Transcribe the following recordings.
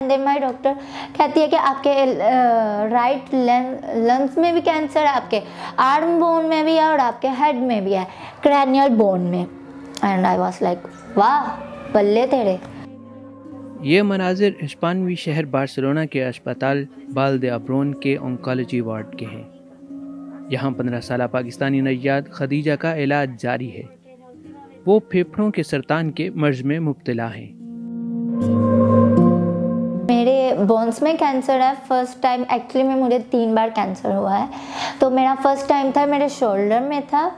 Then माई doctor कहती है कि आपके राइट लंग्स में भी कैंसर है, आपके आर्म बोन में भी है और आपके हेड में भी है, क्रैनियल बोन में। एंड आई वाज लाइक वाह बल्ले तेरे। ये मनाजिर हिस्पानवी शहर बार्सिलोना के अस्पताल वाल दे अब्रोन के ऑन्कोलॉजी वार्ड के हैं। यहाँ 15 साला पाकिस्तानी नैयाद खदीजा का इलाज जारी है। वो फेफड़ों के सरतान के मर्ज में मुब्तला हैं। मेरे बोन्स में कैंसर है। फर्स्ट टाइम एक्चुअली में मुझे 3 बार कैंसर हुआ है। तो मेरा फर्स्ट टाइम था मेरे शोल्डर में था,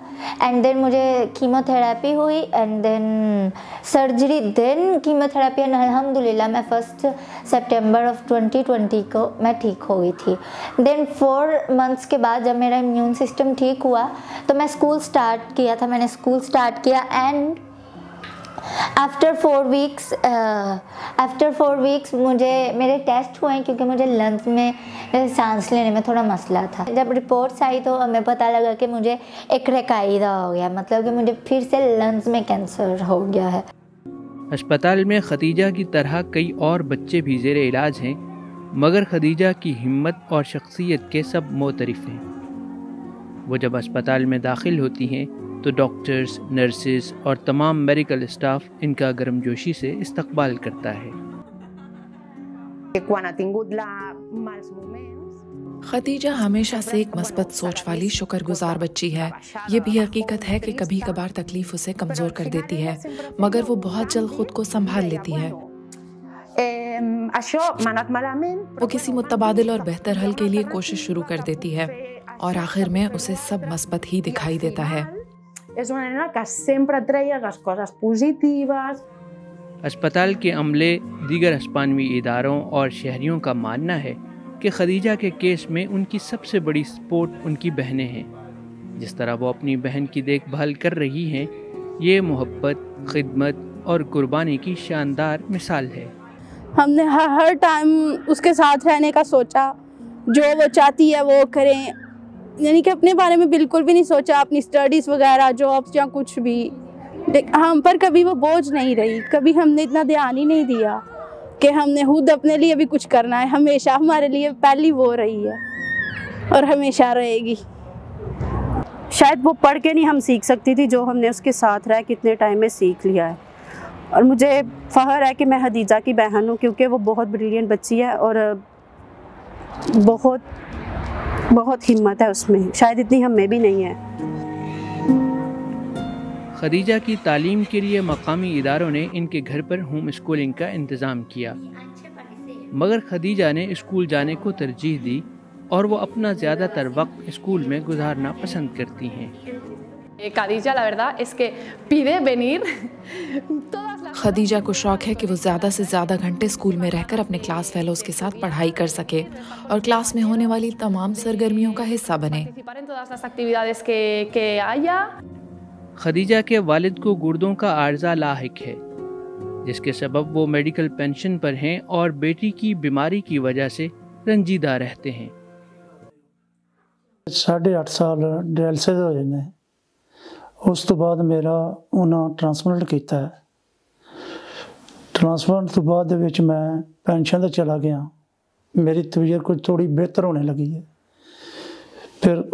एंड देन मुझे कीमोथेरेपी हुई, and then surgery, then chemotherapy, and अल्हम्दुलिल्लाह मैं 1 सितंबर ऑफ 2020 को मैं ठीक हो गई थी। देन 4 मंथ्स के बाद जब मेरा इम्यून सिस्टम ठीक हुआ तो मैं स्कूल स्टार्ट किया था, मैंने स्कूल स्टार्ट किया, एंड आफ्टर 4 वीक्स मुझे मेरे टेस्ट हुए क्योंकि मुझे लंग्स में सांस लेने में थोड़ा मसला था। जब रिपोर्ट्स आई तो हमें पता लगा कि मुझे एक रेकाइदा हो गया, मतलब कि मुझे फिर से लंग्स में कैंसर हो गया है। अस्पताल में खदीजा की तरह कई और बच्चे भी ज़ेर इलाज हैं, मगर खदीजा की हिम्मत और शख्सियत के सब मोतरिफ हैं। वो जब अस्पताल में दाखिल होती हैं तो डॉक्टर्स, नर्सेस और तमाम मेडिकल स्टाफ इनका गर्मजोशी से इस्तकबाल करता है। खदीजा हमेशा से एक मस्बत सोच वाली शुक्रगुजार बच्ची है। ये भी हकीकत है कि कभी कभार तकलीफ उसे कमज़ोर कर देती है, मगर वो बहुत जल्द खुद को संभाल लेती है। वो किसी मुतबादिल और बेहतर हल के लिए कोशिश शुरू कर देती है और आखिर में उसे सब मस्बत ही दिखाई देता है। अस्पताल के अमले, दीगर हिस्पानवी इदारों और शहरियों का मानना है कि खदीजा के केस में उनकी सबसे बड़ी सपोर्ट उनकी बहनें हैं। जिस तरह वो अपनी बहन की देखभाल कर रही हैं, ये मोहब्बत, खिदमत और कुर्बानी की शानदार मिसाल है। हमने हर टाइम उसके साथ रहने का सोचा, जो वो चाहती है वो करें, यानी कि अपने बारे में बिल्कुल भी नहीं सोचा, अपनी स्टडीज़ वगैरह, जॉब्स या कुछ भी। हम पर कभी वो बोझ नहीं रही, कभी हमने इतना ध्यान ही नहीं दिया कि हमने खुद अपने लिए भी कुछ करना है। हमेशा हमारे लिए पहली वो रही है और हमेशा रहेगी। शायद वो पढ़ के नहीं हम सीख सकती थी, जो हमने उसके साथ रह कितने टाइम में सीख लिया है। और मुझे फ़ख्र है कि मैं खदीजा की बहन हूँ, क्योंकि वो बहुत ब्रिलियंट बच्ची है और बहुत हिम्मत है उसमें, शायद इतनी हम में भी नहीं है। खदीजा की तालीम के लिए मकामी इदारों ने इनके घर पर होम स्कूलिंग का इंतज़ाम किया, मगर खदीजा ने स्कूल जाने को तरजीह दी और वो अपना ज़्यादातर वक्त स्कूल में गुजारना पसंद करती हैं। खदीजा को शौक है कि वो ज़्यादा से ज़्यादा घंटे स्कूल में रहकर अपने क्लास फेलोज़ के साथ पढ़ाई कर सके और क्लास में होने वाली तमाम सरगर्मियों का हिस्सा बने। खदीजा के वालिद को गुर्दों का आर्जा लाहिक है, जिसके सबब वो मेडिकल पेंशन पर हैं और बेटी की बीमारी की वजह से रंजीदा रहते हैं। 8.5 साल डायलिसिस हो जाने, उस तो बाद मेरा उन्हें ट्रांसप्लांट किया है। ट्रांसप्लांट तो बाद मैं पेंशन तो चला गया, मेरी तबीयत कुछ थोड़ी बेहतर होने लगी है। फिर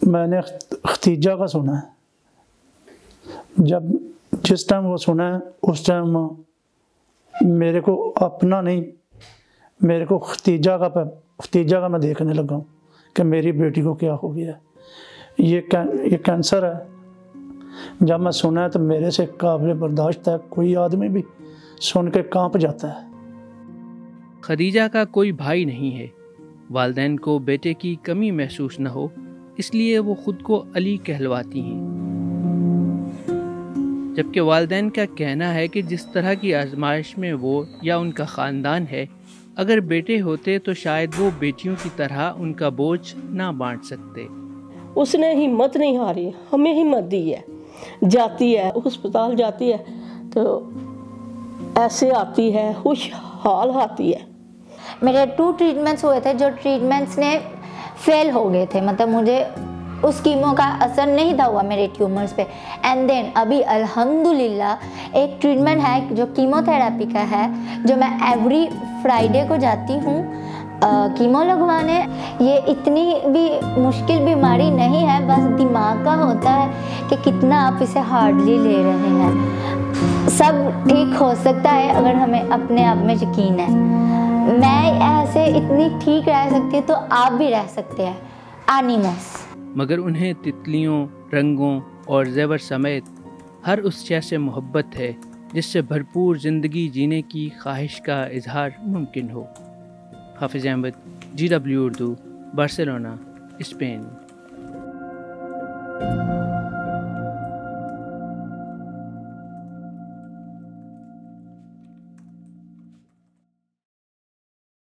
मैंने खदीजा का सुना है, जिस टाइम वो सुना है उस टाइम मेरे को अपना नहीं, मेरे को खदीजा का मैं देखने लगा कि मेरी बेटी को क्या हो गया। ये कैंसर है। जब मैं सुना है तो मेरे से काबिल बर्दाश्त है, कोई आदमी भी सुन के कांप जाता है। खदीजा का कोई भाई नहीं है। वालिदैन को बेटे की कमी महसूस न हो, इसलिए वो खुद को अली कहलवाती हैं। जबकि वालिदैन का कहना है कि जिस तरह की आजमाइश में वो या उनका ख़ानदान है, अगर बेटे होते तो शायद वो बेटियों की तरह उनका बोझ ना बांट सकते। उसने हिम्मत नहीं हारी, हमें हिम्मत दी है। जाती है अस्पताल जाती है तो ऐसे आती है, खुशहाल आती है। मेरे 2 ट्रीटमेंट्स हुए थे, जो ट्रीटमेंट्स ने फेल हो गए थे, मतलब मुझे उस कीमो का असर नहीं था हुआ मेरे ट्यूमर्स पे। एंड देन अभी अल्हम्दुलिल्लाह एक ट्रीटमेंट है जो कीमोथेरेपी का है, जो मैं एवरी फ्राइडे को जाती हूँ कीमो लगवाने। ये इतनी भी मुश्किल बीमारी नहीं है, बस दिमाग का होता है कि कितना आप इसे हार्डली ले रहे हैं। सब ठीक हो सकता है अगर हमें अपने आप में यकीन है। मैं ऐसे इतनी ठीक रह सकती हूँ तो आप भी रह सकते हैं। एनिमस। मगर उन्हें तितलियों, रंगों और ज़ेवर समेत हर उस शय से मोहब्बत है जिससे भरपूर ज़िंदगी जीने की ख्वाहिश का इजहार मुमकिन हो। Hafiz Ahmad, GW Urdu, Barcelona, Spain.